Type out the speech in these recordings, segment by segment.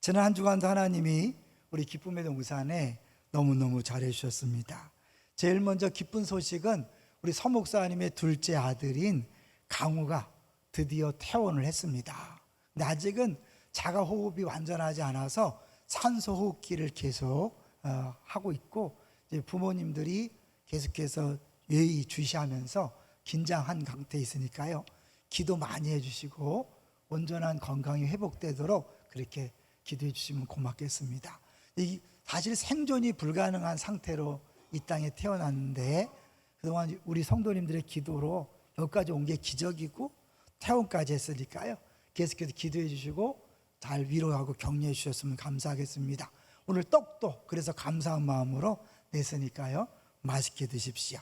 지난 한 주간도 하나님이 우리 기쁨의 동산에 너무너무 잘해 주셨습니다. 제일 먼저 기쁜 소식은 우리 서 목사님의 둘째 아들인 강우가 드디어 퇴원을 했습니다. 근데 아직은 자가호흡이 완전하지 않아서 산소호흡기를 계속 하고 있고, 이제 부모님들이 계속해서 예의 주시하면서 긴장한 상태에 있으니까요, 기도 많이 해주시고 온전한 건강이 회복되도록 그렇게 기도해 주시면 고맙겠습니다. 사실 생존이 불가능한 상태로 이 땅에 태어났는데, 그동안 우리 성도님들의 기도로 여기까지 온 게 기적이고 퇴원까지 했으니까요, 계속해서 기도해 주시고 잘 위로하고 격려해 주셨으면 감사하겠습니다. 오늘 떡도 그래서 감사한 마음으로 냈으니까요, 맛있게 드십시오.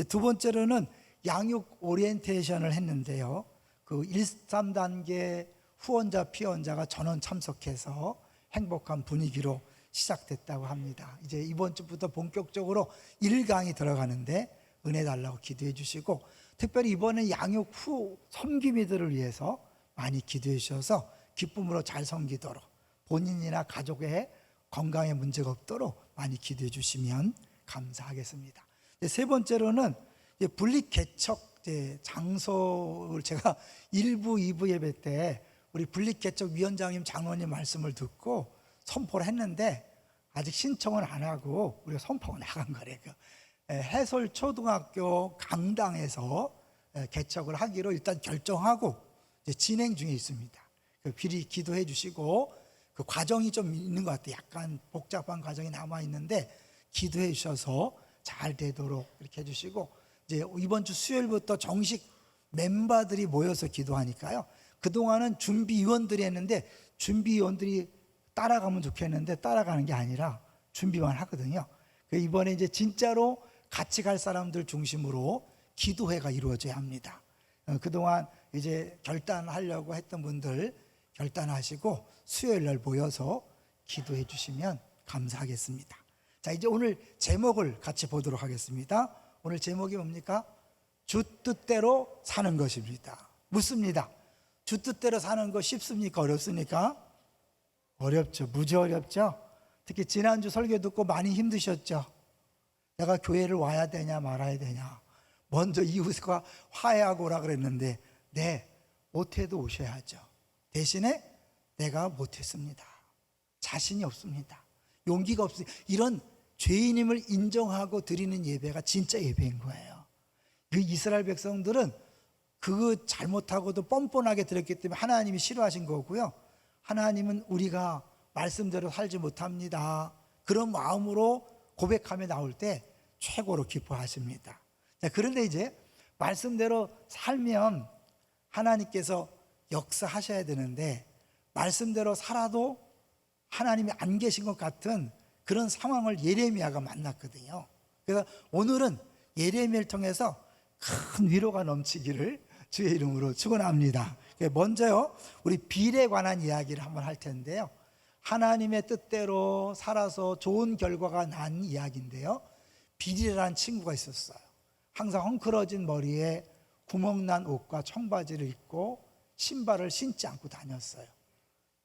두 번째로는 양육 오리엔테이션을 했는데요, 그 1, 3단계 후원자 피원자가 전원 참석해서 행복한 분위기로 시작됐다고 합니다. 이제 이번 주부터 본격적으로 1강이 들어가는데 은혜 달라고 기도해 주시고, 특별히 이번에 양육 후 섬김이들을 위해서 많이 기도해 주셔서 기쁨으로 잘 섬기도록, 본인이나 가족의 건강에 문제가 없도록 많이 기도해 주시면 감사하겠습니다. 세 번째로는 분리 개척 장소를 제가 1부, 2부 예배 때 우리 분리 개척 위원장님, 장로님 말씀을 듣고 선포를 했는데 아직 신청은 안 하고 우리가 선포가 나간 거래요. 해솔초등학교 강당에서 개척을 하기로 일단 결정하고 진행 중에 있습니다. 미리 기도해 주시고, 그 과정이 좀 있는 것 같아요. 약간 복잡한 과정이 남아 있는데 기도해 주셔서 잘 되도록 이렇게 해주시고, 이제 이번 주 수요일부터 정식 멤버들이 모여서 기도하니까요, 그동안은 준비위원들이 했는데 준비위원들이 따라가면 좋겠는데 따라가는 게 아니라 준비만 하거든요. 이번에 이제 진짜로 같이 갈 사람들 중심으로 기도회가 이루어져야 합니다. 그동안 이제 결단하려고 했던 분들 결단하시고 수요일 날 모여서 기도해 주시면 감사하겠습니다. 자, 이제 오늘 제목을 같이 보도록 하겠습니다. 오늘 제목이 뭡니까? 주 뜻대로 사는 것입니다. 묻습니다. 주 뜻대로 사는 거 쉽습니까? 어렵습니까? 어렵죠. 무지 어렵죠. 특히 지난주 설교 듣고 많이 힘드셨죠. 내가 교회를 와야 되냐 말아야 되냐, 먼저 이웃과 화해하고 오라 그랬는데 네, 못해도 오셔야죠. 대신에 내가 못했습니다, 자신이 없습니다, 용기가 없습니다, 이런 죄인임을 인정하고 드리는 예배가 진짜 예배인 거예요. 그 이스라엘 백성들은 그 잘못하고도 뻔뻔하게 드렸기 때문에 하나님이 싫어하신 거고요, 하나님은 우리가 말씀대로 살지 못합니다, 그런 마음으로 고백하며 나올 때 최고로 기뻐하십니다. 자, 그런데 이제 말씀대로 살면 하나님께서 역사하셔야 되는데, 말씀대로 살아도 하나님이 안 계신 것 같은 그런 상황을 예레미야가 만났거든요. 그래서 오늘은 예레미야를 통해서 큰 위로가 넘치기를 주의 이름으로 축원합니다. 먼저요, 우리 빌에 관한 이야기를 한번 할 텐데요, 하나님의 뜻대로 살아서 좋은 결과가 난 이야기인데요, 빌이라는 친구가 있었어요. 항상 헝클어진 머리에 구멍난 옷과 청바지를 입고 신발을 신지 않고 다녔어요.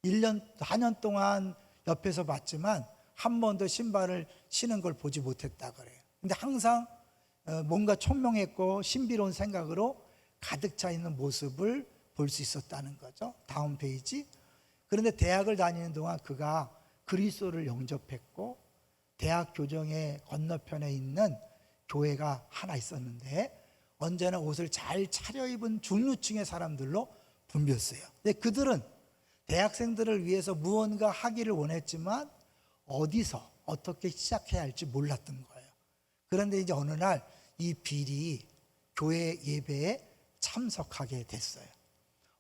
1년, 4년 동안 옆에서 봤지만 한 번도 신발을 신은 걸 보지 못했다 그래요. 근데 항상 뭔가 총명했고 신비로운 생각으로 가득 차 있는 모습을 볼 수 있었다는 거죠. 다음 페이지. 그런데 대학을 다니는 동안 그가 그리스도를 영접했고, 대학 교정의 건너편에 있는 교회가 하나 있었는데 언제나 옷을 잘 차려입은 중류층의 사람들로 붐볐어요. 근데 그들은 대학생들을 위해서 무언가 하기를 원했지만 어디서 어떻게 시작해야 할지 몰랐던 거예요. 그런데 이제 어느 날 이 빌이 교회 예배에 참석하게 됐어요.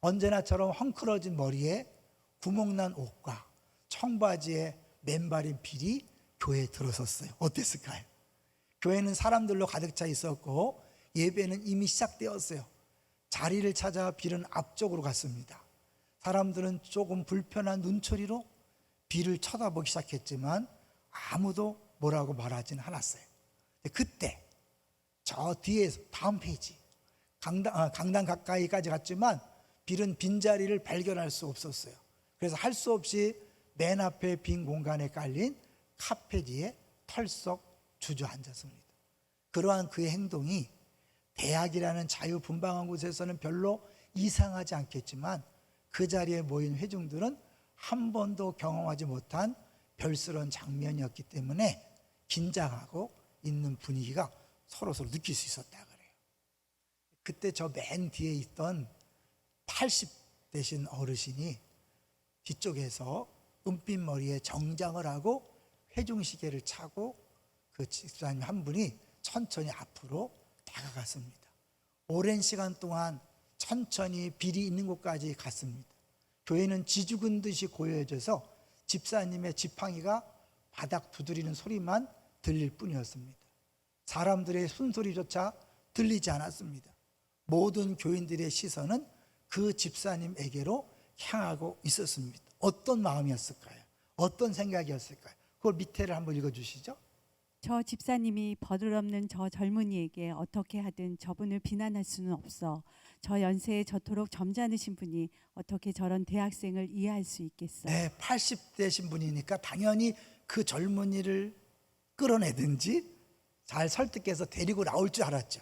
언제나처럼 헝클어진 머리에 구멍난 옷과 청바지에 맨발인 빌이 교회에 들어섰어요. 어땠을까요? 교회는 사람들로 가득 차 있었고 예배는 이미 시작되었어요. 자리를 찾아 빌은 앞쪽으로 갔습니다. 사람들은 조금 불편한 눈초리로 빌을 쳐다보기 시작했지만 아무도 뭐라고 말하지는 않았어요. 그때 저 뒤에서 다음 페이지, 강당 가까이까지 갔지만 빌은 빈자리를 발견할 수 없었어요. 그래서 할 수 없이 맨 앞에 빈 공간에 깔린 카페지에 털썩 주저앉았습니다. 그러한 그의 행동이 대학이라는 자유분방한 곳에서는 별로 이상하지 않겠지만 그 자리에 모인 회중들은 한 번도 경험하지 못한 별스러운 장면이었기 때문에 긴장하고 있는 분위기가 서로서로 느낄 수 있었다 그래요. 그때 저 맨 뒤에 있던 80 되신 어르신이 뒤쪽에서 은빛 머리에 정장을 하고 회중시계를 차고 그 집사님 한 분이 천천히 앞으로 다가갔습니다. 오랜 시간 동안 천천히 빌이 있는 곳까지 갔습니다. 교회는 지죽은 듯이 고요해져서 집사님의 지팡이가 바닥 두드리는 소리만 들릴 뿐이었습니다. 사람들의 숨소리조차 들리지 않았습니다. 모든 교인들의 시선은 그 집사님에게로 향하고 있었습니다. 어떤 마음이었을까요? 어떤 생각이었을까요? 그걸 밑에를 한번 읽어주시죠. 저 집사님이 버릇없는 저 젊은이에게 어떻게 하든 저분을 비난할 수는 없어. 저 연세에 저토록 점잖으신 분이 어떻게 저런 대학생을 이해할 수 있겠어. 네, 80대신 분이니까 당연히 그 젊은이를 끌어내든지 잘 설득해서 데리고 나올 줄 알았죠.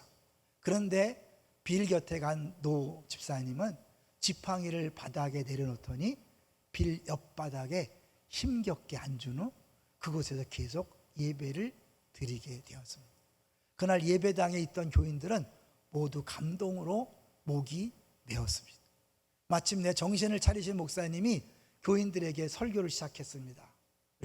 그런데 빌 곁에 간 노 집사님은 지팡이를 바닥에 내려놓더니 빌 옆바닥에 힘겹게 앉은 후 그곳에서 계속 예배를 드리게 되었습니다. 그날 예배당에 있던 교인들은 모두 감동으로 목이 메었습니다. 마침내 정신을 차리신 목사님이 교인들에게 설교를 시작했습니다.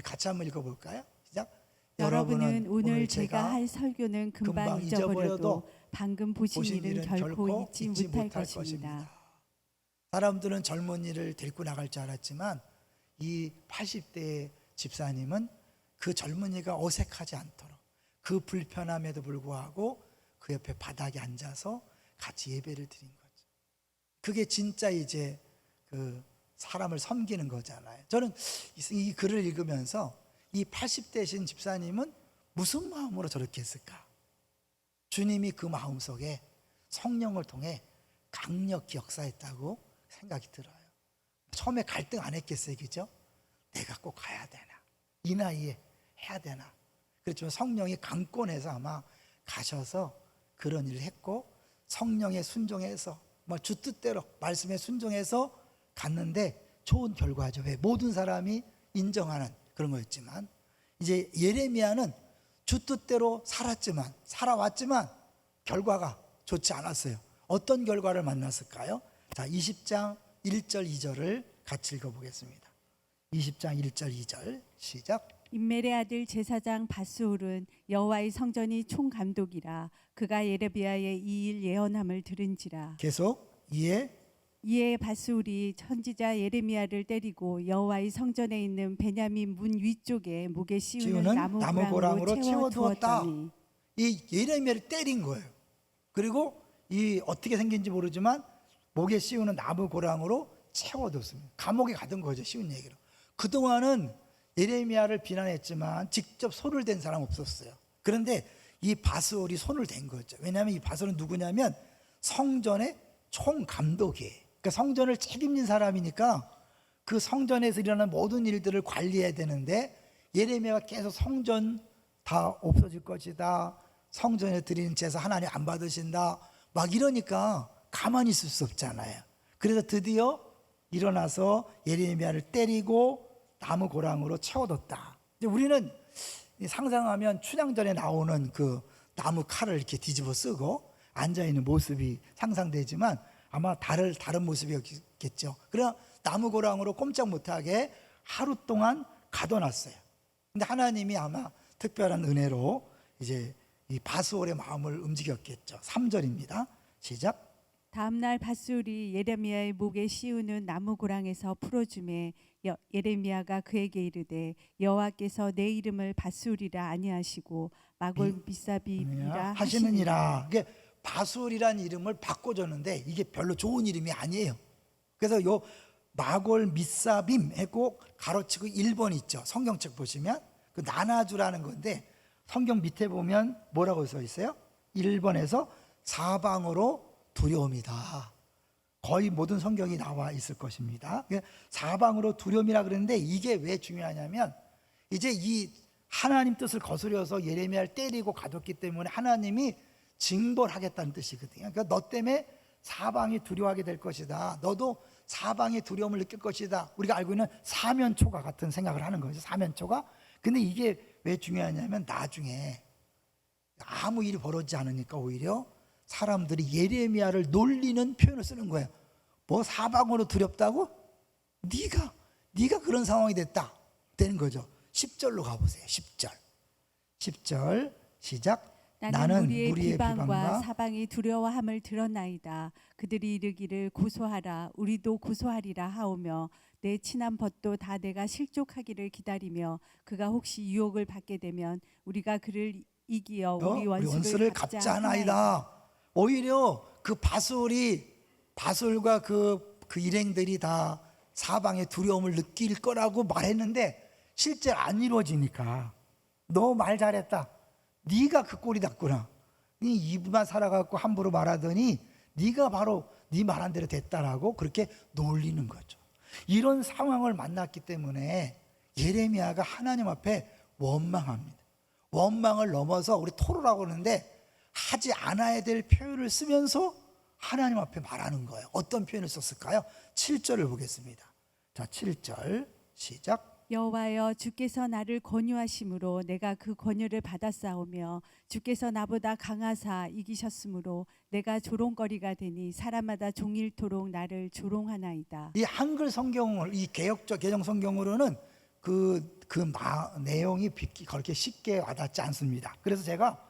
같이 한번 읽어볼까요? 시작. 여러분은 오늘 제가 할 설교는 금방 잊어버려도 방금 보신 일은 결코 잊지 못할 것입니다. 사람들은 젊은이를 데리고 나갈 줄 알았지만 이 80대의 집사님은 그 젊은이가 어색하지 않도록 그 불편함에도 불구하고 그 옆에 바닥에 앉아서 같이 예배를 드린 거죠. 그게 진짜 이제 그 사람을 섬기는 거잖아요. 저는 이 글을 읽으면서 이 80대신 집사님은 무슨 마음으로 저렇게 했을까? 주님이 그 마음속에 성령을 통해 강력히 역사했다고 생각이 들어요. 처음에 갈등 안 했겠어요, 그죠? 내가 꼭 가야 되나? 이 나이에 해야 되나? 그렇지만 성령이 강권해서 아마 가셔서 그런 일을 했고 성령에 순종해서 주 뜻대로 말씀에 순종해서 갔는데 좋은 결과죠. 왜? 모든 사람이 인정하는 그런 거였지만 이제 예레미야는 주 뜻대로 살아왔지만 결과가 좋지 않았어요. 어떤 결과를 만났을까요? 자, 20장 1절 2절을 같이 읽어보겠습니다. 20장 1절 2절 시작. 임멜의 아들 제사장 바스홀은 여호와의 성전이 총감독이라 그가 예레미야의 이 일 예언함을 들은지라. 계속 이에 바스홀이 선지자 예레미야를 때리고 여호와의 성전에 있는 베냐민 문 위쪽에 목에 씌우는 나무 고랑으로 채워두었다. 이 예레미야를 때린 거예요. 그리고 이 어떻게 생긴지 모르지만 목에 씌우는 나무 고랑으로 채워뒀습니다. 감옥에 가던 거죠. 쉬운 얘기로. 그동안은 예레미야를 비난했지만 직접 손을 댄 사람 없었어요. 그런데 이 바스홀이 손을 댄 거죠. 왜냐하면 이 바스홀은 누구냐면 성전의 총감독이에요. 그러니까 성전을 책임진 사람이니까 그 성전에서 일어나는 모든 일들을 관리해야 되는데 예레미야가 계속 성전 다 없어질 것이다. 성전에 드리는 제사 하나님 안 받으신다. 막 이러니까 가만히 있을 수 없잖아요. 그래서 드디어 일어나서 예레미야를 때리고 나무 고랑으로 채워뒀다. 우리는 상상하면 춘향전에 나오는 그 나무 칼을 이렇게 뒤집어 쓰고 앉아있는 모습이 상상되지만 아마 다른 모습이었겠죠. 그러나 나무 고랑으로 꼼짝 못하게 하루 동안 가둬놨어요. 근데 하나님이 아마 특별한 은혜로 이제 이 바스홀의 마음을 움직였겠죠. 3절입니다. 시작. 다음날 바스홀이 예레미야의 목에 씌우는 나무 고랑에서 풀어주매 예레미야가 그에게 이르되 여호와께서 내 이름을 바스홀이라 아니하시고 마골 미사빔이라 하시느니라. 이게 바스홀이라는 이름을 바꿔줬는데 이게 별로 좋은 이름이 아니에요. 그래서 요 마골 미사빔 했고 가로치고 1번 있죠. 성경책 보시면 그 나나주라는 건데 성경 밑에 보면 뭐라고 써 있어요? 1번에서 사방으로 두려움이다. 거의 모든 성경이 나와 있을 것입니다. 사방으로 두려움이라 그러는데 이게 왜 중요하냐면 이제 이 하나님 뜻을 거스려서 예레미야를 때리고 가뒀기 때문에 하나님이 징벌하겠다는 뜻이거든요. 그러니까 너 때문에 사방이 두려워하게 될 것이다. 너도 사방의 두려움을 느낄 것이다. 우리가 알고 있는 사면초가 같은 생각을 하는 거죠. 사면초가. 근데 이게 왜 중요하냐면 나중에 아무 일이 벌어지지 않으니까 오히려 사람들이 예레미야를 놀리는 표현을 쓰는 거예요. 뭐 사방으로 두렵다고? 네가 그런 상황이 되는 거죠. 10절로 가보세요. 10절 시작. 나는 무리의 비방과 사방이 두려워함을 들었나이다. 그들이 이르기를 고소하라, 우리도 고소하리라 하오며 내 친한 벗도 다 내가 실족하기를 기다리며 그가 혹시 유혹을 받게 되면 우리가 그를 이기어 우리 원수를 갚자하나이다. 오히려 그 바술과 그 일행들이 다 사방의 두려움을 느낄 거라고 말했는데 실제 안 이루어지니까 너 말 잘했다. 네가 그 꼴이 났구나. 네 입만 살아갖고 함부로 말하더니 네가 바로 네 말한 대로 됐다라고 그렇게 놀리는 거죠. 이런 상황을 만났기 때문에 예레미야가 하나님 앞에 원망합니다. 원망을 넘어서 우리 토로라고 하는데 하지 않아야 될 표현을 쓰면서 하나님 앞에 말하는 거예요. 어떤 표현을 썼을까요? 7절을 보겠습니다. 자, 7절 시작. 여호와여, 주께서 나를 권유하심으로 내가 그 권유를 받았사오며 주께서 나보다 강하사 이기셨으므로 내가 조롱거리가 되니 사람마다 종일토록 나를 조롱하나이다. 이 한글 성경을 이 개정 성경으로는 내용이 그렇게 쉽게 와닿지 않습니다. 그래서 제가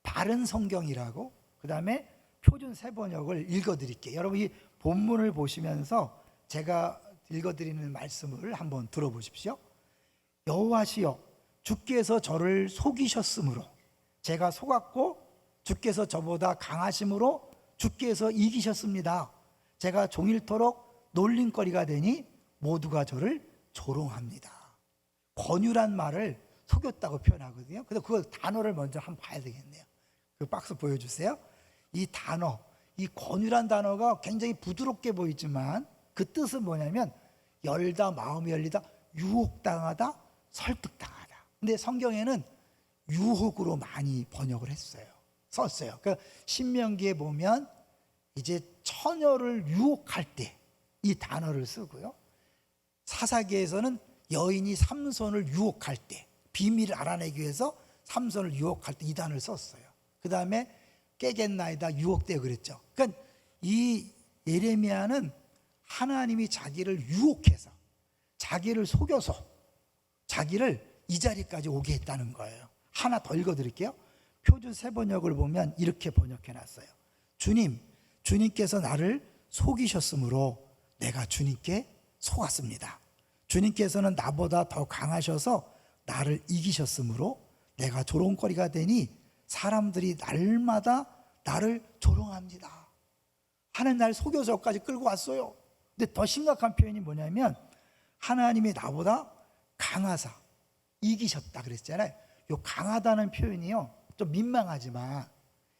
바른 성경이라고 그다음에 표준 세번역을 읽어드릴게요. 여러분 이 본문을 보시면서 제가 읽어드리는 말씀을 한번 들어보십시오. 여호와시여, 주께서 저를 속이셨으므로 제가 속았고 주께서 저보다 강하심으로 주께서 이기셨습니다. 제가 종일토록 놀림거리가 되니 모두가 저를 조롱합니다. 권유란 말을 속였다고 표현하거든요. 그래서 그 단어를 먼저 한번 봐야 되겠네요. 그 박스 보여주세요. 이 단어, 이 권유란 단어가 굉장히 부드럽게 보이지만 그 뜻은 뭐냐면 열다, 마음이 열리다, 유혹당하다, 설득당하다. 근데 성경에는 유혹으로 많이 번역을 썼어요. 그러니까 신명기에 보면 이제 처녀를 유혹할 때 이 단어를 쓰고요. 사사기에서는 여인이 삼손을 유혹할 때, 비밀을 알아내기 위해서 삼손을 유혹할 때 이 단어를 썼어요. 그 다음에 깨겠나이다, 유혹되어 그랬죠. 그러니까 이 예레미야는 하나님이 자기를 유혹해서 자기를 속여서 자기를 이 자리까지 오게 했다는 거예요. 하나 더 읽어드릴게요. 표준 세번역을 보면 이렇게 번역해놨어요. 주님께서 나를 속이셨으므로 내가 주님께 속았습니다. 주님께서는 나보다 더 강하셔서 나를 이기셨으므로 내가 조롱거리가 되니 사람들이 날마다 나를 조롱합니다. 하나님 나를 속여서 여기까지 끌고 왔어요. 근데 더 심각한 표현이 뭐냐면 하나님이 나보다 강하사 이기셨다 그랬잖아요. 이 강하다는 표현이요 좀 민망하지만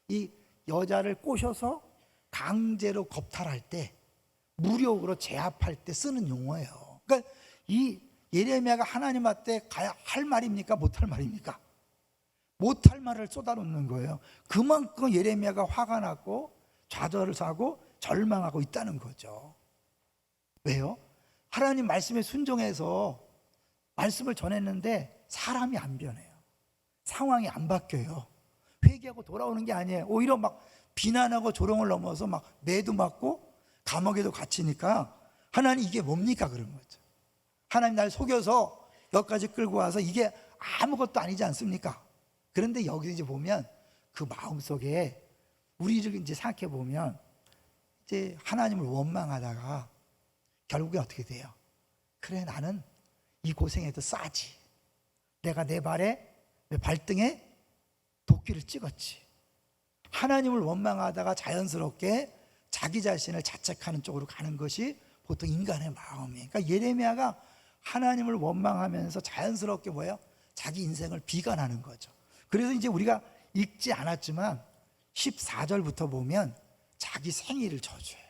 이 여자를 꼬셔서 강제로 겁탈할 때 무력으로 제압할 때 쓰는 용어예요. 그러니까 이 예레미야가 하나님 앞에 가야 할 말입니까? 못할 말입니까? 못할 말을 쏟아놓는 거예요. 그만큼 예레미야가 화가 났고 좌절을 하고 절망하고 있다는 거죠. 왜요? 하나님 말씀에 순종해서 말씀을 전했는데 사람이 안 변해요. 상황이 안 바뀌어요. 회개하고 돌아오는 게 아니에요. 오히려 막 비난하고 조롱을 넘어서 막 매도 맞고 감옥에도 갇히니까 하나님 이게 뭡니까 그런 거죠. 하나님 날 속여서 여기까지 끌고 와서 이게 아무것도 아니지 않습니까? 그런데 여기 이제 보면 그 마음속에 우리를 이제 생각해 보면 이제 하나님을 원망하다가 결국에 어떻게 돼요? 그래 나는 이 고생해도 싸지. 내가 내 발등에 도끼를 찍었지. 하나님을 원망하다가 자연스럽게 자기 자신을 자책하는 쪽으로 가는 것이 보통 인간의 마음이에요. 그러니까 예레미야가 하나님을 원망하면서 자연스럽게 뭐예요? 자기 인생을 비관하는 거죠. 그래서 이제 우리가 읽지 않았지만 14절부터 보면 자기 생일을 저주해요.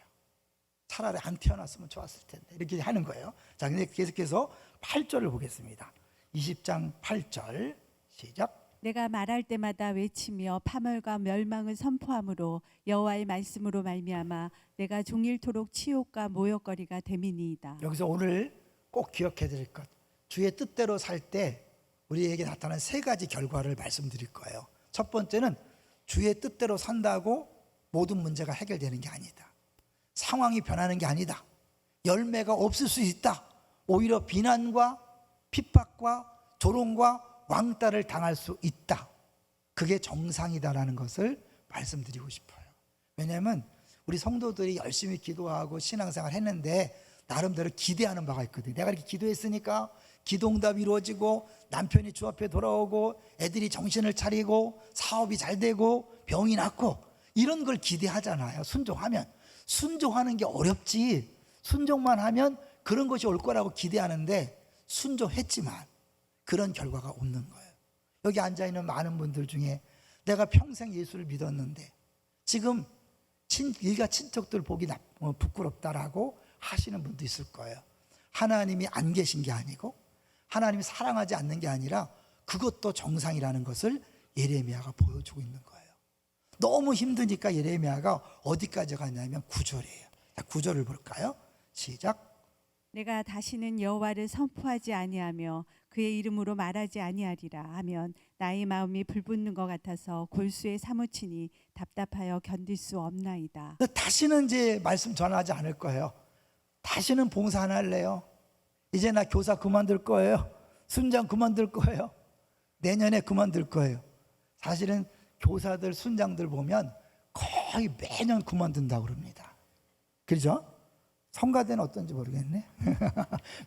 차라리 안 태어났으면 좋았을 텐데 이렇게 하는 거예요. 자, 근데 계속해서 8절을 보겠습니다. 20장 8절 시작. 내가 말할 때마다 외치며 파멸과 멸망을 선포함으로 여호와의 말씀으로 말미암아 내가 종일토록 치욕과 모욕거리가 됨이니이다. 여기서 오늘 꼭 기억해야 될 것, 주의 뜻대로 살 때 우리에게 나타나는 세 가지 결과를 말씀드릴 거예요. 첫 번째는 주의 뜻대로 산다고 모든 문제가 해결되는 게 아니다. 상황이 변하는 게 아니다. 열매가 없을 수 있다. 오히려 비난과 핍박과 조롱과 왕따를 당할 수 있다. 그게 정상이다라는 것을 말씀드리고 싶어요. 왜냐하면 우리 성도들이 열심히 기도하고 신앙생활 했는데 나름대로 기대하는 바가 있거든요. 내가 이렇게 기도했으니까 기도응답이 이루어지고 남편이 주 앞에 돌아오고 애들이 정신을 차리고 사업이 잘 되고 병이 낫고 이런 걸 기대하잖아요. 순종하면. 순종하는 게 어렵지. 순종만 하면 그런 것이 올 거라고 기대하는데 순종했지만 그런 결과가 없는 거예요. 여기 앉아있는 많은 분들 중에 내가 평생 예수를 믿었는데 지금 일가 친척들 보기 부끄럽다라고 하시는 분도 있을 거예요. 하나님이 안 계신 게 아니고 하나님이 사랑하지 않는 게 아니라 그것도 정상이라는 것을 예레미야가 보여주고 있는 거예요. 너무 힘드니까 예레미야가 어디까지 갔냐면 9절이에요. 자, 9절을 볼까요? 시작. 내가 다시는 여호와를 선포하지 아니하며 그의 이름으로 말하지 아니하리라 하면 나의 마음이 불붙는 것 같아서 골수에 사무치니 답답하여 견딜 수 없나이다. 다시는 이제 말씀 전하지 않을 거예요. 다시는 봉사 안 할래요. 이제 나 교사 그만둘 거예요. 순장 그만둘 거예요. 내년에 그만둘 거예요. 사실은 교사들 순장들 보면 거의 매년 그만둔다고 그럽니다. 그렇죠? 성가대는 어떤지 모르겠네.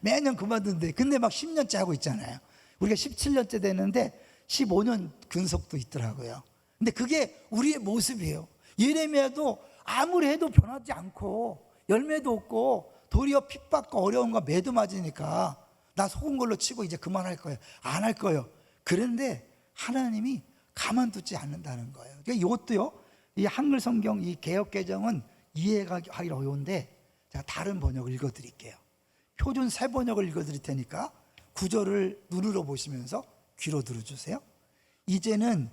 매년 그만둔대. 근데 막 10년째 하고 있잖아요. 우리가 17년째 됐는데 15년 근속도 있더라고요. 근데 그게 우리의 모습이에요. 예레미야도 아무리 해도 변하지 않고 열매도 없고 도리어 핍박과 어려움과 매도 맞으니까 나 속은 걸로 치고 이제 그만할 거예요. 안 할 거예요. 그런데 하나님이 가만두지 않는다는 거예요. 그러니까 이것도요. 이 한글 성경 이 개역 개정은 이해가 하기 어려운데 제가 다른 번역을 읽어드릴게요. 표준 새 번역을 읽어드릴 테니까 구절을 눈으로 보시면서 귀로 들어주세요. 이제는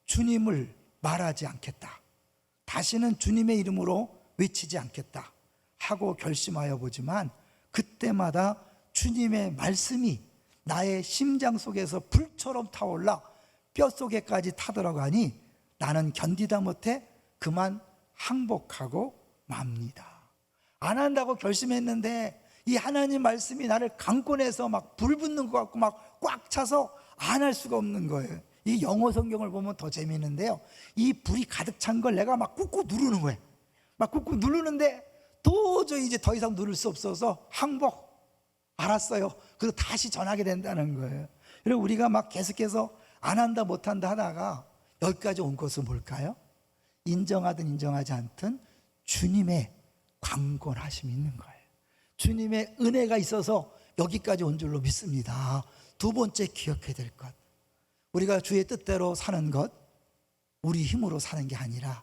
주님을 말하지 않겠다. 다시는 주님의 이름으로 외치지 않겠다 하고 결심하여 보지만 그때마다 주님의 말씀이 나의 심장 속에서 불처럼 타올라 뼛속에까지 타들어가니 나는 견디다 못해 그만 항복하고 맙니다. 안 한다고 결심했는데 이 하나님 말씀이 나를 강권해서 막 불붙는 것 같고 막 꽉 차서 안 할 수가 없는 거예요. 이 영어 성경을 보면 더 재미있는데요. 이 불이 가득 찬 걸 내가 막 꾹꾹 누르는 거예요. 막 꾹꾹 누르는데 도저히 이제 더 이상 누를 수 없어서 항복. 알았어요. 그리고 다시 전하게 된다는 거예요. 그리고 우리가 막 계속해서 안 한다 못 한다 하다가 여기까지 온 것은 뭘까요? 인정하든 인정하지 않든 주님의 강권하심이 있는 거예요. 주님의 은혜가 있어서 여기까지 온 줄로 믿습니다. 두 번째 기억해야 될 것, 우리가 주의 뜻대로 사는 것 우리 힘으로 사는 게 아니라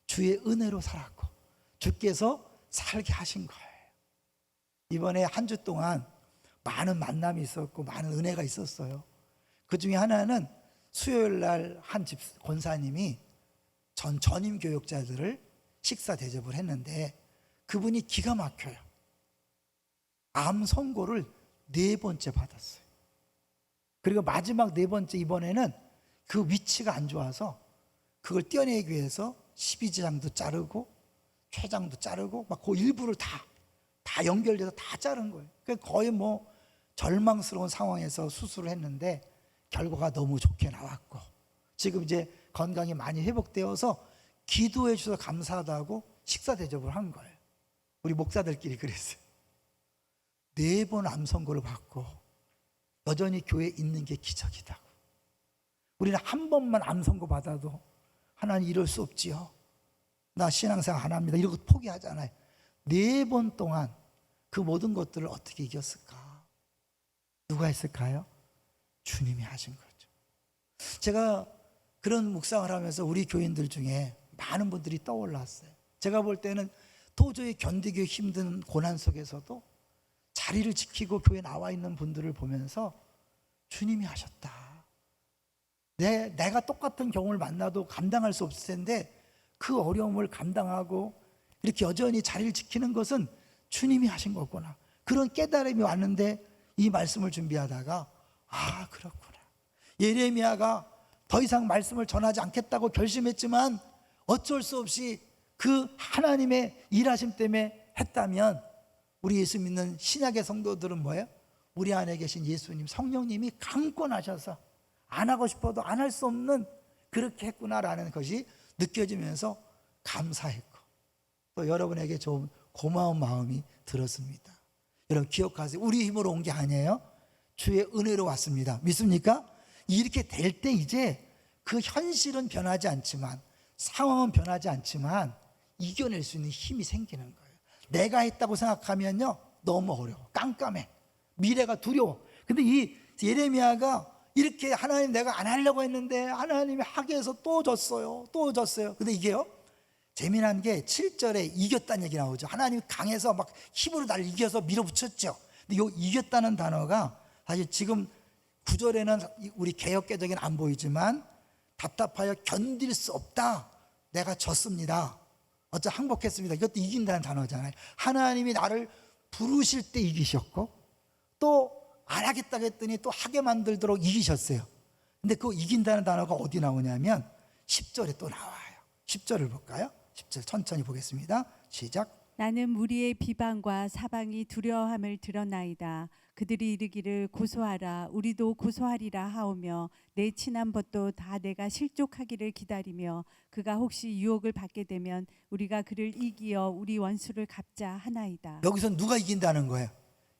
주의 은혜로 살았고 주께서 살게 하신 거예요. 이번에 한 주 동안 많은 만남이 있었고 많은 은혜가 있었어요. 그 중에 하나는 수요일 날 한 집 권사님이 전임 교육자들을 식사 대접을 했는데 그분이 기가 막혀요. 암 선고를 4번째 받았어요. 그리고 마지막 4번째 이번에는 그 위치가 안 좋아서 그걸 떼어내기 위해서 12지장도 자르고 췌장도 자르고 막 그 일부를 다 연결돼서 다 자른 거예요. 그러니까 거의 뭐 절망스러운 상황에서 수술을 했는데 결과가 너무 좋게 나왔고 지금 이제 건강이 많이 회복되어서 기도해 주셔서 감사하다고 식사 대접을 한 거예요. 우리 목사들끼리 그랬어요. 4번 암 선고를 받고 여전히 교회에 있는 게 기적이다고. 우리는 한 번만 암 선고 받아도 하나님 이럴 수 없지요. 나 신앙생활 안 합니다. 이러고 포기하잖아요. 4번 동안 그 모든 것들을 어떻게 이겼을까? 누가 했을까요? 주님이 하신 거죠. 제가 그런 묵상을 하면서 우리 교인들 중에 많은 분들이 떠올랐어요. 제가 볼 때는 도저히 견디기 힘든 고난 속에서도 자리를 지키고 교회에 나와 있는 분들을 보면서 주님이 하셨다. 내가 똑같은 경우를 만나도 감당할 수 없을 텐데 그 어려움을 감당하고 이렇게 여전히 자리를 지키는 것은 주님이 하신 거구나. 그런 깨달음이 왔는데 이 말씀을 준비하다가 아, 그렇구나. 예레미야가 더 이상 말씀을 전하지 않겠다고 결심했지만 어쩔 수 없이 그 하나님의 일하심 때문에 했다면 우리 예수 믿는 신약의 성도들은 뭐예요? 우리 안에 계신 예수님, 성령님이 강권하셔서 안 하고 싶어도 안 할 수 없는 그렇게 했구나라는 것이 느껴지면서 감사했고 또 여러분에게 좀 고마운 마음이 들었습니다. 여러분 기억하세요. 우리 힘으로 온 게 아니에요. 주의 은혜로 왔습니다. 믿습니까? 이렇게 될 때 이제 그 현실은 변하지 않지만 상황은 변하지 않지만 이겨낼 수 있는 힘이 생기는 거예요. 내가 했다고 생각하면요 너무 어려워. 깜깜해. 미래가 두려워. 근데 이 예레미야가 이렇게 하나님 내가 안 하려고 했는데 하나님이 하게 해서 또 졌어요. 또 졌어요. 근데 이게요 재미난 게 7절에 이겼다는 얘기 나오죠. 하나님이 강해서 막 힘으로 나를 이겨서 밀어붙였죠. 근데 이 이겼다는 단어가 사실 지금 9절에는 우리 개역개정에는 안 보이지만 답답하여 견딜 수 없다. 내가 졌습니다. 어쩌 항복했습니다. 이것도 이긴다는 단어잖아요. 하나님이 나를 부르실 때 이기셨고 또 안 하겠다고 했더니 또 하게 만들도록 이기셨어요. 근데 그 이긴다는 단어가 어디 나오냐면 10절에 또 나와요. 10절을 볼까요? 10절 천천히 보겠습니다. 시작. 나는 무리의 비방과 사방이 두려워함을 들었나이다. 그들이 이르기를 고소하라 우리도 고소하리라 하오며 내 친한 벗도 다 내가 실족하기를 기다리며 그가 혹시 유혹을 받게 되면 우리가 그를 이기어 우리 원수를 갚자 하나이다. 여기서 누가 이긴다는 거예요?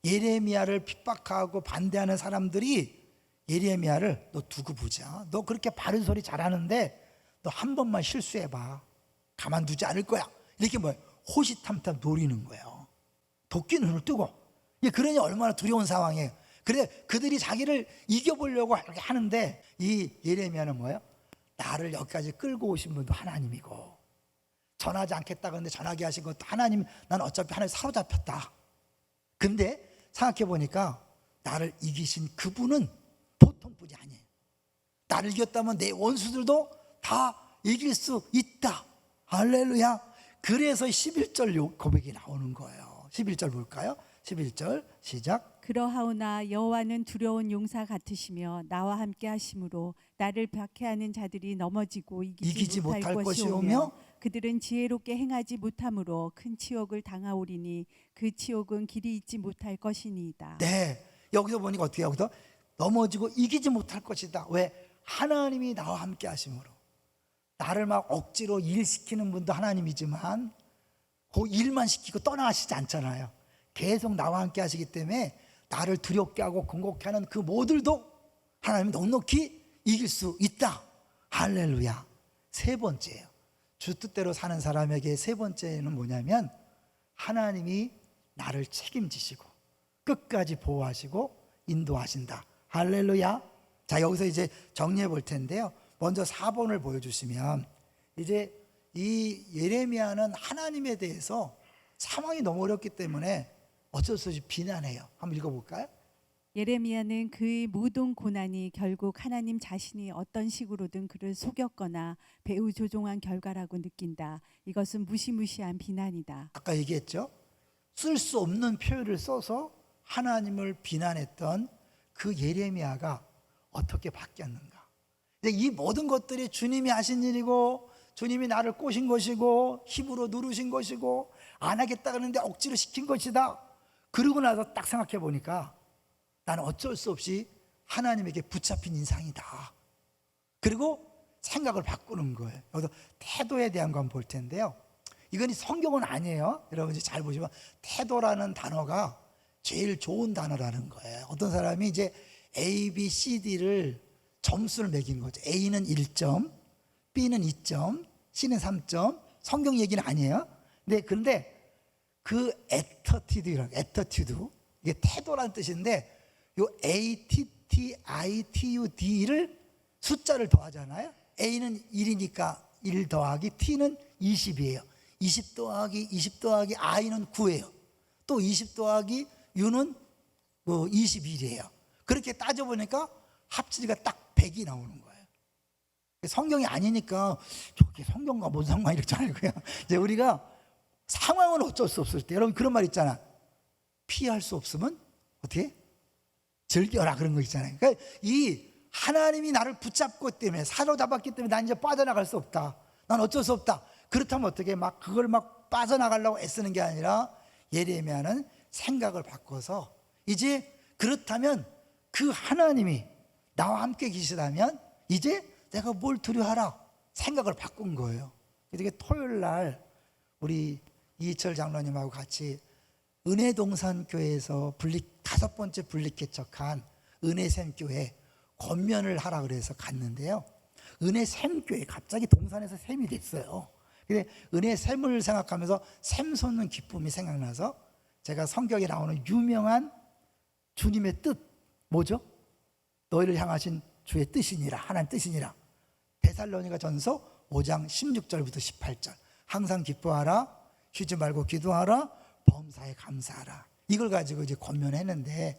예레미야를 핍박하고 반대하는 사람들이 예레미야를 너 두고 보자. 너 그렇게 바른 소리 잘하는데 너 한 번만 실수해봐. 가만두지 않을 거야. 이렇게 뭐예요? 호시탐탐 노리는 거예요. 도끼 눈을 뜨고. 그러니 얼마나 두려운 상황이에요. 그래 그들이 자기를 이겨보려고 하는데 이 예레미야는 뭐예요? 나를 여기까지 끌고 오신 분도 하나님이고 전하지 않겠다 그런데 전하게 하신 것도 하나님. 난 어차피 하나님 사로잡혔다. 근데 생각해 보니까 나를 이기신 그분은 보통 분이 아니에요. 나를 이겼다면 내 원수들도 다 이길 수 있다. 할렐루야. 그래서 11절 고백이 나오는 거예요. 11절 볼까요? 11절 시작. 그러하오나 여호와는 두려운 용사 같으시며 나와 함께 하심으로 나를 박해하는 자들이 넘어지고 이기지 못할 것이오며 그들은 지혜롭게 행하지 못함으로 큰 치욕을 당하오리니 그 치욕은 길이 있지 못할 것이니이다. 네, 여기서 보니까 어떻게 여기서 넘어지고 이기지 못할 것이다. 왜? 하나님이 나와 함께 하심으로. 나를 막 억지로 일시키는 분도 하나님이지만 그 일만 시키고 떠나가시지 않잖아요. 계속 나와 함께 하시기 때문에 나를 두렵게 하고 공곡해 하는 그 모들도 하나님이 넉넉히 이길 수 있다. 할렐루야. 세 번째예요. 주 뜻대로 사는 사람에게 세 번째는 뭐냐면 하나님이 나를 책임지시고 끝까지 보호하시고 인도하신다. 할렐루야. 자, 여기서 이제 정리해 볼 텐데요. 먼저 4번을 보여주시면 이제 이 예레미야는 하나님에 대해서 상황이 너무 어렵기 때문에 어쩔 수 없이 비난해요. 한번 읽어볼까요? 예레미야는 그의 모든 고난이 결국 하나님 자신이 어떤 식으로든 그를 속였거나 배후 조종한 결과라고 느낀다. 이것은 무시무시한 비난이다. 아까 얘기했죠. 쓸 수 없는 표현을 써서 하나님을 비난했던 그 예레미야가 어떻게 바뀌었는가. 이 모든 것들이 주님이 하신 일이고 주님이 나를 꼬신 것이고 힘으로 누르신 것이고 안 하겠다 그러는데 억지로 시킨 것이다. 그러고 나서 딱 생각해 보니까 나는 어쩔 수 없이 하나님에게 붙잡힌 인상이다. 그리고 생각을 바꾸는 거예요. 여기서 태도에 대한 건 볼 텐데요. 이건 성경은 아니에요. 여러분 잘 보시면 태도라는 단어가 제일 좋은 단어라는 거예요. 어떤 사람이 이제 A, B, C, D를 점수를 매긴 거죠. A는 1점, B는 2점, C는 3점. 성경 얘기는 아니에요. 근데 그 attitude, 이게 태도라는 뜻인데 요 attitude를 숫자를 더하잖아요. A는 1이니까 1 더하기 T는 20이에요. 20 더하기 20 더하기 i는 9예요. 또 20 더하기 u는 21이에요. 그렇게 따져보니까 합치니까 딱 100이 나오는 거예요. 성경이 아니니까 저게 성경과 뭔 상관 이렇게 알고요. 이제 우리가 상황은 어쩔 수 없을 때, 여러분 그런 말 있잖아. 피할 수 없으면 어떻게? 즐겨라, 그런 거 있잖아요. 그러니까 이 하나님이 나를 붙잡고 때문에, 사로잡았기 때문에 난 이제 빠져나갈 수 없다. 난 어쩔 수 없다. 그렇다면 어떻게 막 그걸 막 빠져나가려고 애쓰는 게 아니라 예레미야는 생각을 바꿔서 이제 그렇다면 그 하나님이 나와 함께 계시다면 이제 내가 뭘 두려워하라 생각을 바꾼 거예요. 그래서 토요일 날 우리 이희철 장로님하고 같이 은혜동산교회에서 5번째 분립개척한 은혜샘교회 권면을 하라 그래서 갔는데요. 은혜샘교회, 갑자기 동산에서 샘이 됐어요. 근데 은혜샘을 생각하면서 샘 솟는 기쁨이 생각나서 제가 성경에 나오는 유명한 주님의 뜻, 뭐죠? 너희를 향하신 주의 뜻이니라, 하나님 뜻이니라. 데살로니가 전서 5장 16절부터 18절. 항상 기뻐하라, 쉬지 말고 기도하라, 범사에 감사하라. 이걸 가지고 이제 권면했는데,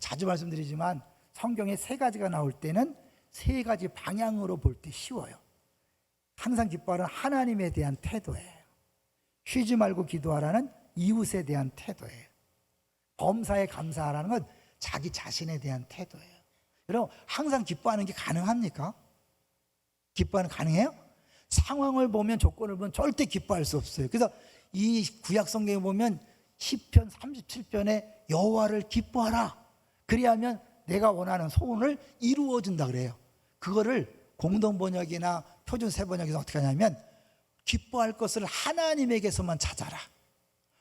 자주 말씀드리지만 성경에 3가지가 나올 때는 3가지 방향으로 볼 때 쉬워요. 항상 기뻐하라는 하나님에 대한 태도예요. 쉬지 말고 기도하라는 이웃에 대한 태도예요. 범사에 감사하라는 건 자기 자신에 대한 태도예요. 여러분, 항상 기뻐하는 게 가능합니까? 기뻐하는 가능해요? 상황을 보면, 조건을 보면 절대 기뻐할 수 없어요. 그래서 이 구약 성경에 보면 시편 37편에 여호와를 기뻐하라, 그리하면 내가 원하는 소원을 이루어 준다 그래요. 그거를 공동 번역이나 표준 세 번역에서 어떻게 하냐면, 기뻐할 것을 하나님에게서만 찾아라,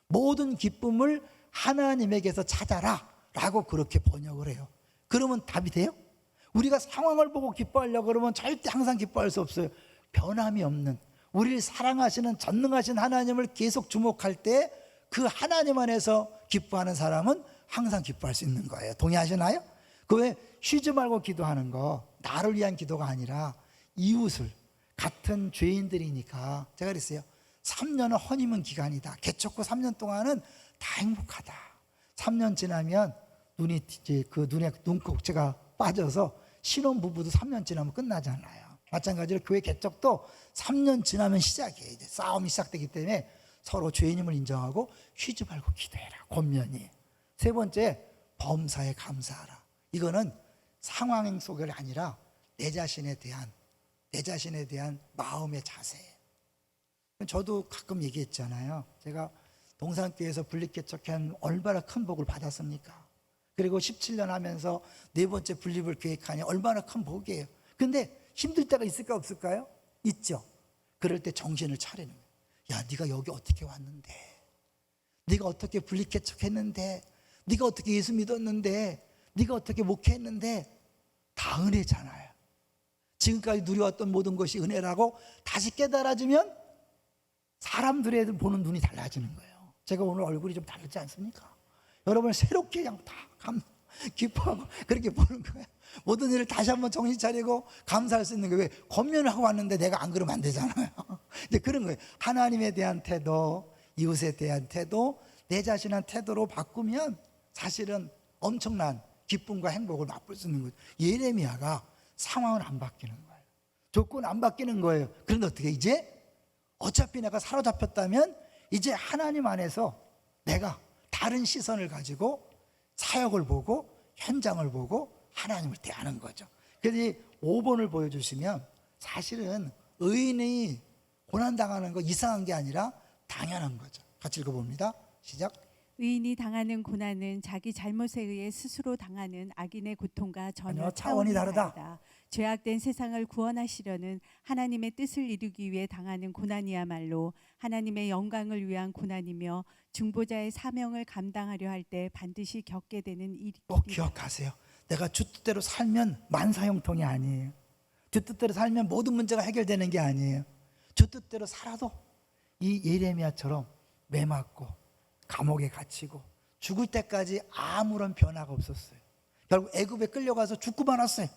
모든 기쁨을 하나님에게서 찾아라 라고 그렇게 번역을 해요. 그러면 답이 돼요? 우리가 상황을 보고 기뻐하려고 그러면 절대 항상 기뻐할 수 없어요. 변함이 없는, 우리를 사랑하시는 전능하신 하나님을 계속 주목할 때 그 하나님 안에서 기뻐하는 사람은 항상 기뻐할 수 있는 거예요. 동의하시나요? 그 왜 쉬지 말고 기도하는 거, 나를 위한 기도가 아니라 이웃을, 같은 죄인들이니까. 제가 그랬어요. 3년은 허니문 기간이다. 개척후 3년 동안은 다 행복하다. 3년 지나면 눈이 이제 그 눈에 눈꼭지가 빠져서 신혼부부도 3년 지나면 끝나잖아요. 마찬가지로 교회 개척도 3년 지나면 시작이에요. 이제 싸움이 시작되기 때문에 서로 죄인임을 인정하고 쉬지 말고 기도해라, 권면이. 3번째, 범사에 감사하라. 이거는 상황 속이 아니라 내 자신에 대한 마음의 자세예요. 저도 가끔 얘기했잖아요. 제가 동산교회에서 분립개척한 얼마나 큰 복을 받았습니까? 그리고 17년 하면서 4번째 분립을 계획하니 얼마나 큰 복이에요. 근데 힘들 때가 있을까 없을까요? 있죠. 그럴 때 정신을 차리는 거예요. 야, 네가 여기 어떻게 왔는데, 네가 어떻게 분립개척했는데, 네가 어떻게 예수 믿었는데, 네가 어떻게 목회했는데, 다 은혜잖아요. 지금까지 누려왔던 모든 것이 은혜라고 다시 깨달아지면 사람들의 보는 눈이 달라지는 거예요. 제가 오늘 얼굴이 좀 다르지 않습니까? 여러분을 새롭게 그냥 다 기뻐하고 그렇게 보는 거예요. 모든 일을 다시 한번 정신 차리고 감사할 수 있는 거예요. 왜? 권면을 하고 왔는데 내가 안 그러면 안 되잖아요. 이제 그런 거예요. 하나님에 대한 태도, 이웃에 대한 태도, 내 자신의 태도로 바꾸면 사실은 엄청난 기쁨과 행복을 맛볼 수 있는 거예요. 예레미야가 상황은 안 바뀌는 거예요. 조건은 안 바뀌는 거예요. 그런데 어떻게 이제 어차피 내가 사로잡혔다면 이제 하나님 안에서 내가 다른 시선을 가지고 사역을 보고 현장을 보고 하나님을 대하는 거죠. 그래서 이 5번을 보여주시면 사실은 의인이 고난당하는 거 이상한 게 아니라 당연한 거죠. 같이 읽어봅니다. 시작. 의인이 당하는 고난은 자기 잘못에 의해 스스로 당하는 악인의 고통과 전혀 아니요, 차원이 다르다. 다르다. 죄악된 세상을 구원하시려는 하나님의 뜻을 이루기 위해 당하는 고난이야말로 하나님의 영광을 위한 고난이며 중보자의 사명을 감당하려 할 때 반드시 겪게 되는 일이다. 꼭 기억하세요. 내가 주 뜻대로 살면 만사형통이 아니에요. 주 뜻대로 살면 모든 문제가 해결되는 게 아니에요. 주 뜻대로 살아도 이 예레미야처럼 매맞고 감옥에 갇히고 죽을 때까지 아무런 변화가 없었어요. 결국 애굽에 끌려가서 죽고 말았어요.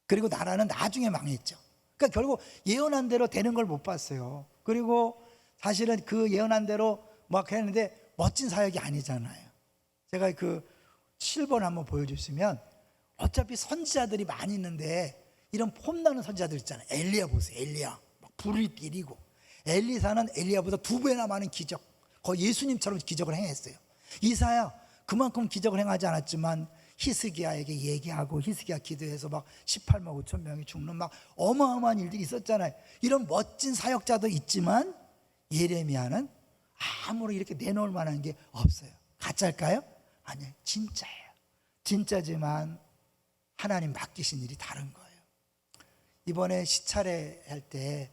그리고 나라는 나중에 망했죠. 그러니까 결국 예언한 대로 되는 걸 못 봤어요. 그리고 사실은 그 예언한 대로 막 했는데 멋진 사역이 아니잖아요. 제가 그 7번 한번 보여주시면, 어차피 선지자들이 많이 있는데 이런 폼나는 선지자들 있잖아요. 엘리야 보세요. 엘리야 막 불을 비리고, 엘리사는 엘리야보다 2배나 많은 기적, 거의 예수님처럼 기적을 행했어요. 이사야 그만큼 기적을 행하지 않았지만 히스기야에게 얘기하고 히스기야 기도해서 막 18만 5천 명이 죽는 막 어마어마한 일들이 있었잖아요. 이런 멋진 사역자도 있지만 예레미야는 아무런 이렇게 내놓을 만한 게 없어요. 가짜일까요? 아니에요. 진짜예요. 진짜지만 하나님 맡기신 일이 다른 거예요. 이번에 시찰회 할 때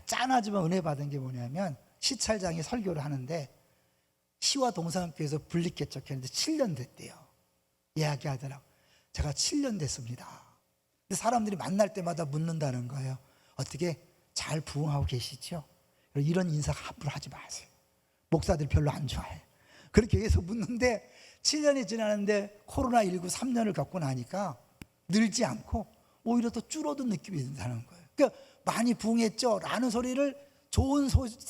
짠하지만 은혜 받은 게 뭐냐면, 시찰장이 설교를 하는데 시와 동산교회에서 분립개척했는데 7년 됐대요. 이야기하더라고. 제가 7년 됐습니다. 근데 사람들이 만날 때마다 묻는다는 거예요. 어떻게 잘 부흥하고 계시죠? 이런 인사 함부로 하지 마세요. 목사들 별로 안 좋아해. 그렇게 계속 묻는데 7년이 지나는데 코로나19 3년을 겪고 나니까 늘지 않고 오히려 더 줄어든 느낌이 든다는 거예요. 그러니까 많이 부흥했죠 라는 소리를 좋은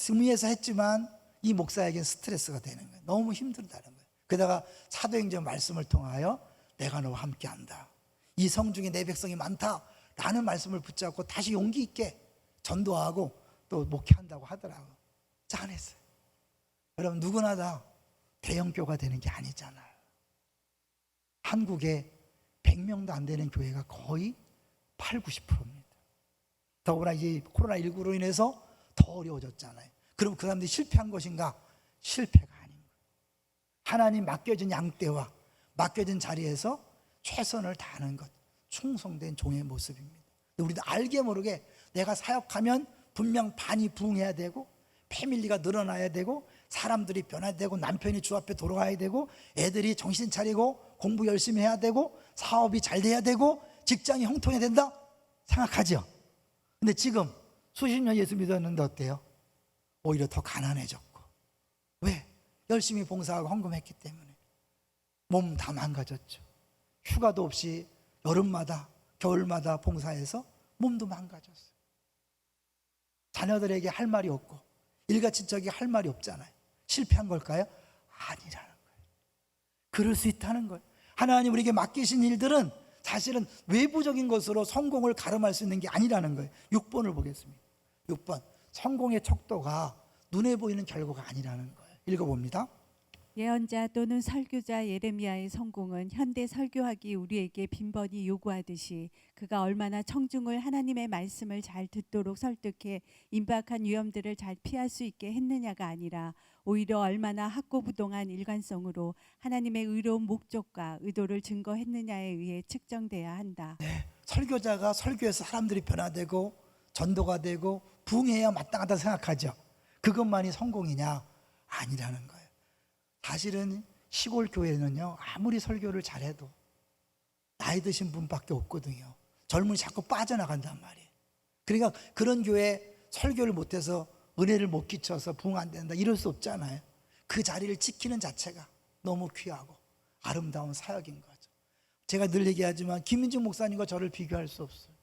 의미에서 했지만 이 목사에게는 스트레스가 되는 거예요. 너무 힘들다는 거예요. 게다가 사도행전 말씀을 통하여 내가 너와 함께한다, 이 성중에 내 백성이 많다 라는 말씀을 붙잡고 다시 용기 있게 전도하고 또 목회한다고 하더라고요. 짠했어요. 여러분, 누구나 다 대형교가 되는 게 아니잖아요. 한국에 100명도 안 되는 교회가 거의 8, 90%입니다. 더구나 이제 코로나19로 인해서 더 어려워졌잖아요. 그럼 그 사람들이 실패한 것인가? 실패가 아닌 거예요. 하나님 맡겨진 양떼와 맡겨진 자리에서 최선을 다하는 것, 충성된 종의 모습입니다. 우리도 알게 모르게 내가 사역하면 분명 반이 부흥해야 되고, 패밀리가 늘어나야 되고, 사람들이 변화야 되고, 남편이 주 앞에 돌아가야 되고, 애들이 정신 차리고 공부 열심히 해야 되고, 사업이 잘 돼야 되고, 직장이 형통해야 된다 생각하죠. 근데 지금 수십 년 예수 믿었는데 어때요? 오히려 더 가난해졌고. 왜? 열심히 봉사하고 헌금했기 때문에. 몸 다 망가졌죠. 휴가도 없이 여름마다 겨울마다 봉사해서 몸도 망가졌어요. 자녀들에게 할 말이 없고 일가친척이 할 말이 없잖아요. 실패한 걸까요? 아니라는 거예요. 그럴 수 있다는 거예요. 하나님 우리에게 맡기신 일들은 사실은 외부적인 것으로 성공을 가름할 수 있는 게 아니라는 거예요. 6번을 보겠습니다. 6번, 성공의 척도가 눈에 보이는 결과가 아니라는 거예요. 읽어봅니다. 예언자 또는 설교자 예레미야의 성공은 현대 설교학이 우리에게 빈번히 요구하듯이 그가 얼마나 청중을 하나님의 말씀을 잘 듣도록 설득해 임박한 위험들을 잘 피할 수 있게 했느냐가 아니라 오히려 얼마나 학고부동한 일관성으로 하나님의 의로운 목적과 의도를 증거했느냐에 의해 측정돼야 한다. 네, 설교자가 설교해서 사람들이 변화되고 전도가 되고 부흥해야 마땅하다 생각하죠. 그것만이 성공이냐? 아니라는 거예요. 사실은 시골 교회는요, 아무리 설교를 잘해도 나이 드신 분밖에 없거든요. 젊은이 자꾸 빠져나간단 말이에요. 그러니까 그런 교회에 설교를 못해서 은혜를 못 끼쳐서 부흥 안 된다 이럴 수 없잖아요. 그 자리를 지키는 자체가 너무 귀하고 아름다운 사역인 거죠. 제가 늘 얘기하지만 김민중 목사님과 저를 비교할 수 없어요.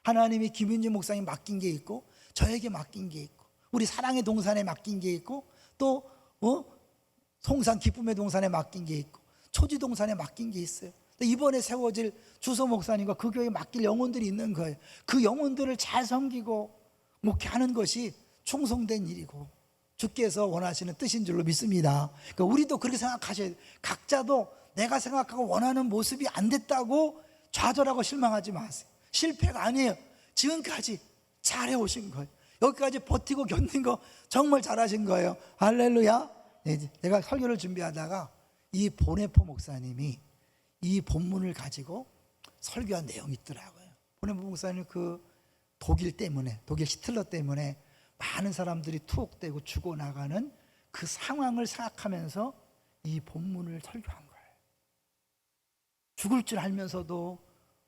하나님이 김민중 목사님 맡긴 게 있고 저에게 맡긴 게 있고 우리 사랑의 동산에 맡긴 게 있고 또 송산 기쁨의 동산에 맡긴 게 있고 초지 동산에 맡긴 게 있어요. 이번에 세워질 주소 목사님과 그 교회에 맡길 영혼들이 있는 거예요. 그 영혼들을 잘 섬기고 목회하는 것이 충성된 일이고 주께서 원하시는 뜻인 줄로 믿습니다. 그러니까 우리도 그렇게 생각하셔야 돼요. 각자도 내가 생각하고 원하는 모습이 안 됐다고 좌절하고 실망하지 마세요. 실패가 아니에요. 지금까지 잘해오신 거예요. 여기까지 버티고 견딘 거 정말 잘하신 거예요. 할렐루야. 내가 설교를 준비하다가 이 보네포 목사님이 이 본문을 가지고 설교한 내용이 있더라고요. 보네포 목사님 그 독일 히틀러 때문에 많은 사람들이 투옥되고 죽어나가는 그 상황을 생각하면서 이 본문을 설교한 거예요. 죽을 줄 알면서도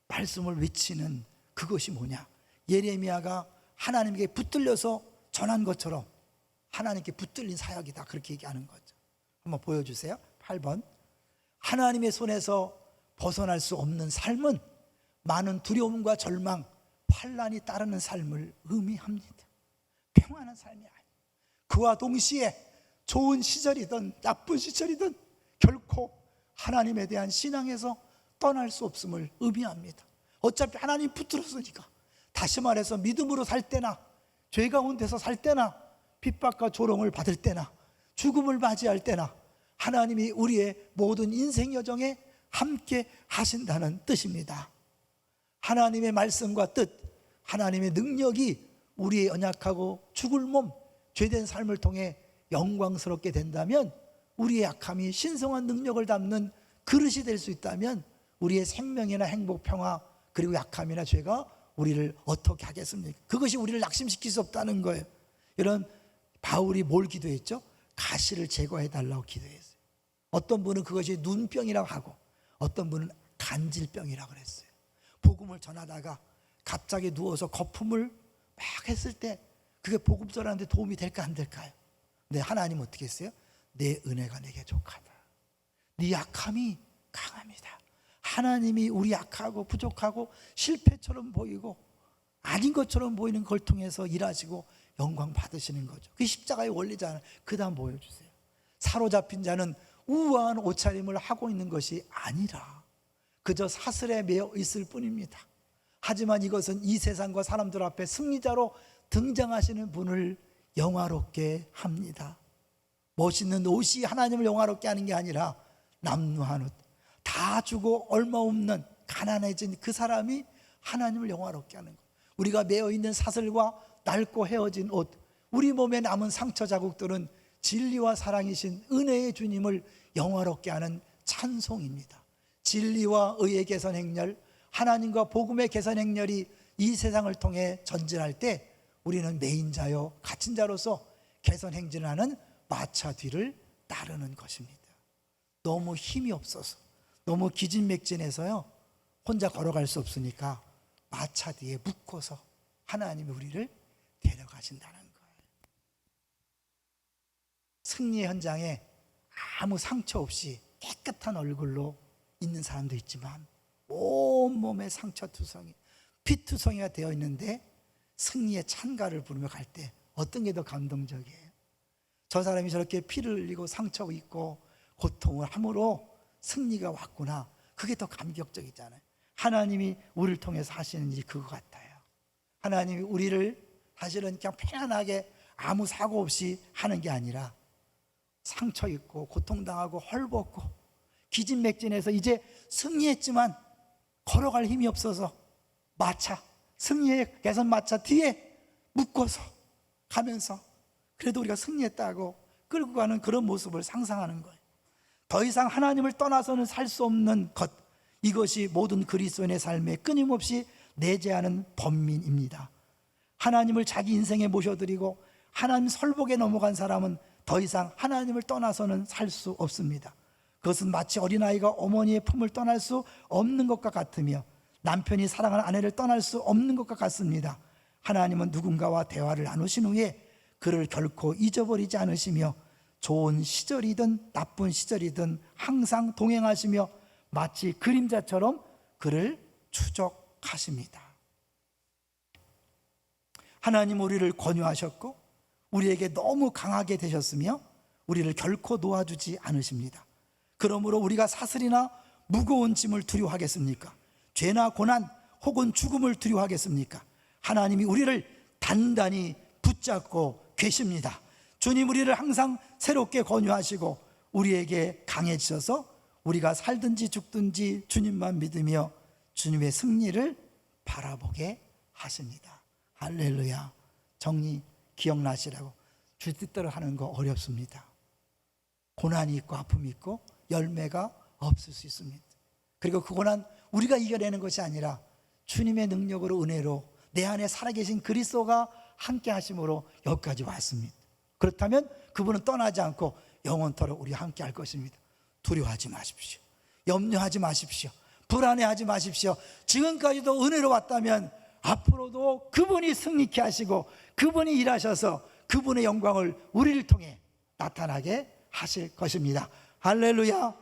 말씀을 외치는 그것이 뭐냐? 예레미야가 하나님께 붙들려서 전한 것처럼 하나님께 붙들린 사역이다, 그렇게 얘기하는 거죠. 한번 보여주세요. 8번. 하나님의 손에서 벗어날 수 없는 삶은 많은 두려움과 절망, 환난이 따르는 삶을 의미합니다. 평안한 삶이 아니에요. 그와 동시에 좋은 시절이든 나쁜 시절이든 결코 하나님에 대한 신앙에서 떠날 수 없음을 의미합니다. 어차피 하나님 붙들었으니까. 다시 말해서 믿음으로 살 때나 죄 가운데서 살 때나 핍박과 조롱을 받을 때나 죽음을 맞이할 때나 하나님이 우리의 모든 인생 여정에 함께 하신다는 뜻입니다. 하나님의 말씀과 뜻, 하나님의 능력이 우리의 연약하고 죽을 몸, 죄된 삶을 통해 영광스럽게 된다면, 우리의 약함이 신성한 능력을 담는 그릇이 될 수 있다면 우리의 생명이나 행복, 평화, 그리고 약함이나 죄가 우리를 어떻게 하겠습니까? 그것이 우리를 낙심시킬 수 없다는 거예요. 이런 바울이 뭘 기도했죠? 가시를 제거해 달라고 기도했어요. 어떤 분은 그것이 눈병이라고 하고 어떤 분은 간질병이라고 그랬어요. 복음을 전하다가 갑자기 누워서 거품을 막 했을 때 그게 복음 전하는데 도움이 될까 안 될까요? 근데 하나님 어떻게 했어요? 내 은혜가 내게 족하다. 네 약함이 강합니다. 하나님이 우리 약하고 부족하고 실패처럼 보이고 아닌 것처럼 보이는 걸 통해서 일하시고 영광 받으시는 거죠. 그게 십자가의 원리잖아요. 그 다음 보여주세요. 사로잡힌 자는 우아한 옷차림을 하고 있는 것이 아니라 그저 사슬에 매여 있을 뿐입니다. 하지만 이것은 이 세상과 사람들 앞에 승리자로 등장하시는 분을 영화롭게 합니다. 멋있는 옷이 하나님을 영화롭게 하는 게 아니라 남루한 옷, 다 주고 얼마 없는 가난해진 그 사람이 하나님을 영화롭게 하는 것. 우리가 매어 있는 사슬과 낡고 헤어진 옷, 우리 몸에 남은 상처 자국들은 진리와 사랑이신 은혜의 주님을 영화롭게 하는 찬송입니다. 진리와 의의 개선 행렬, 하나님과 복음의 개선 행렬이 이 세상을 통해 전진할 때 우리는 매인자요 갇힌 자로서 개선 행진을 하는 마차 뒤를 따르는 것입니다. 너무 힘이 없어서, 너무 기진맥진해서요 혼자 걸어갈 수 없으니까 마차 뒤에 묶어서 하나님이 우리를 데려가신다는 거예요. 승리의 현장에 아무 상처 없이 깨끗한 얼굴로 있는 사람도 있지만 온몸에 상처투성이, 피투성이가 되어 있는데 승리의 찬가를 부르며 갈 때 어떤 게 더 감동적이에요? 저 사람이 저렇게 피를 흘리고 상처 입고 고통을 함으로 승리가 왔구나. 그게 더 감격적이잖아요. 하나님이 우리를 통해서 하시는 일이 그거 같아요. 하나님이 우리를 사실은 그냥 편안하게 아무 사고 없이 하는 게 아니라 상처 입고 고통당하고 헐벗고 기진맥진해서 이제 승리했지만 걸어갈 힘이 없어서 마차, 승리의 개선 마차 뒤에 묶어서 가면서 그래도 우리가 승리했다고 끌고 가는 그런 모습을 상상하는 거예요. 더 이상 하나님을 떠나서는 살 수 없는 것, 이것이 모든 그리스도인의 삶에 끊임없이 내재하는 번민입니다. 하나님을 자기 인생에 모셔드리고 하나님 설복에 넘어간 사람은 더 이상 하나님을 떠나서는 살 수 없습니다. 그것은 마치 어린아이가 어머니의 품을 떠날 수 없는 것과 같으며 남편이 사랑하는 아내를 떠날 수 없는 것과 같습니다. 하나님은 누군가와 대화를 나누신 후에 그를 결코 잊어버리지 않으시며 좋은 시절이든 나쁜 시절이든 항상 동행하시며 마치 그림자처럼 그를 추적하십니다. 하나님 우리를 권유하셨고 우리에게 너무 강하게 되셨으며 우리를 결코 놓아주지 않으십니다. 그러므로 우리가 사슬이나 무거운 짐을 두려워하겠습니까? 죄나 고난 혹은 죽음을 두려워하겠습니까? 하나님이 우리를 단단히 붙잡고 계십니다. 주님 우리를 항상 새롭게 권유하시고 우리에게 강해지셔서 우리가 살든지 죽든지 주님만 믿으며 주님의 승리를 바라보게 하십니다. 할렐루야. 정리 기억나시라고 주 뜻대로 하는 거 어렵습니다. 고난이 있고 아픔이 있고 열매가 없을 수 있습니다. 그리고 그 고난 우리가 이겨내는 것이 아니라 주님의 능력으로 은혜로 내 안에 살아계신 그리스도가 함께 하심으로 여기까지 왔습니다. 그렇다면 그분은 떠나지 않고 영원토록 우리와 함께 할 것입니다. 두려워하지 마십시오. 염려하지 마십시오. 불안해하지 마십시오. 지금까지도 은혜로 왔다면 앞으로도 그분이 승리케 하시고 그분이 일하셔서 그분의 영광을 우리를 통해 나타나게 하실 것입니다. 할렐루야.